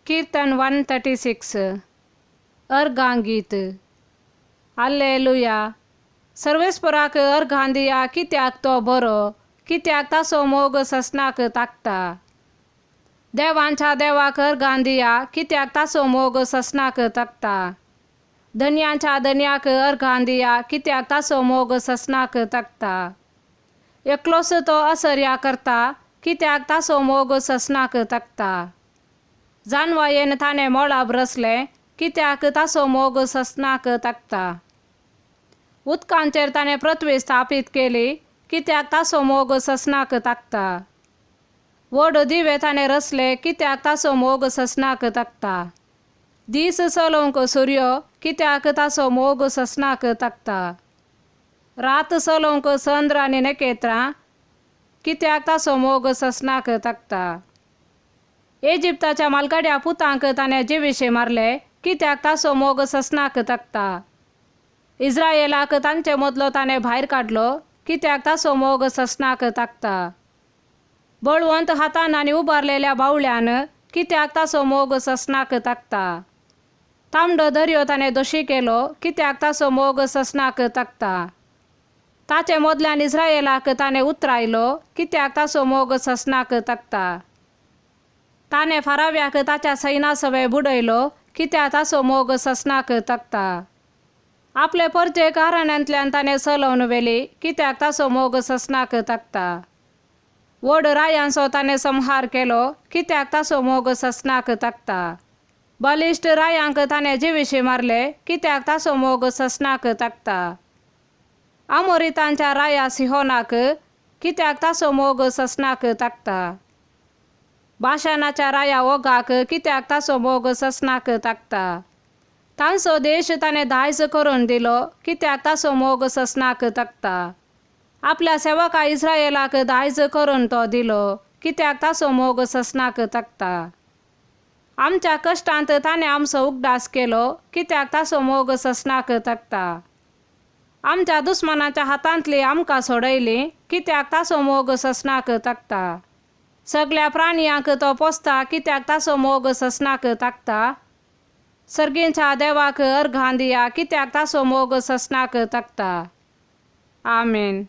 कीर्तन 136 अर्घांगीत hallelujah. सर्वेस्पराक अर्घांदिया कित्याक तो बरो, कित्याक ताचो मोग ससनाक ताकता। देवांच्या देवाक अर्घांदिया कित्याक ताचो मोग ससनाक ताकता। धन्यांच्या धन्याक अर्घांदिया कित्याक ताचो मोग ससनाक ताकता। एकलोस तो असर्या करता कित्याक ताचो मोग ससनाक ताकता। जानवायेन ताणे मोळाब रचले कित्याक ताचो मोग ससनाक ताकता। उदकांचेर ताणे पृथ्वी स्थापीत केली कित्याक ताचो मोग ससनाक ताकता। व्हड दिवे ताणे रचले कित्याक ताचो मोग ससनाक ताकता। दीस चलोवंक सूर्य कित्याक ताचो मोग ससनाक ताकता। रात चलोवंक चंद्र आनी नखेत्रां कित्याक ताचो मोग ससनाक ताकता। इजिप्ताच्या मालगाड्या पुतांक ताणे जिविशे मारले कित्याक ताचो मोग ससनाक ताकता। इस्रायेलाक तांचे मदलो ताणे भायर काडलो कित्याक ताचो मोग ससनाक ताकता। बळवंत हातान आनी उबारलेल्या बावळ्यान कित्याक ताचो मोग ससनाक ताकता। तांबडो दर्यो ताणे दोशी केलो कित्याक ताचो मोग ससनाक ताकता। ताचे मदल्यान इस्रायेलाक ताणे उतरायलो कित्याक ताचो मोग ससनाक ताकता। ताणे फाराव्याक ताच्या सैना सवे बुडयलो कित्याक ताचो मोग ससनाक ताकता। आपले परजे घराण्यांतल्यान ताणे चलोवन व्हेली कित्याक ताचो मोग ससनाक ताकता। व्हड रायांचो ताणे संहार केलो कित्याक ताचो मोग ससनाक ताकता। बलिश्ट रायांक ताणे जिविशे मारले कित्याक ताचो मोग ससनाक ताकता। अमोरितांच्या राया सिहोनाक कित्याक ताचो मोग ससनाक ताकता। बाशानाच्या राया ओगाक कित्याक ताचो मोग ससनाक ताकता। तांचो देश ताणे दायज करून दिलो कित्याक ताचो मोग ससनाक ताकता। आपल्या सेवका इस्रायेलाक दायज करून तो दिलो कित्याक ताचो मोग ससनाक ताकता। आमच्या कश्टांत ताणे आमचो उगडास केलो कित्याक ताचो मोग ससनाक ताकता। आमच्या दुस्मनाच्या हातांतली आमकां सोडयली कित्याक ताचो मोग ससनाक ताकता। सगळ्या प्राणियांक तो पोसता कित्याक ताचो मोग ससनाक ताकता। सर्गींच्या देवाक अर्घांदिया कित्याक ताचो मोग ससनाक ताकता। आमेन।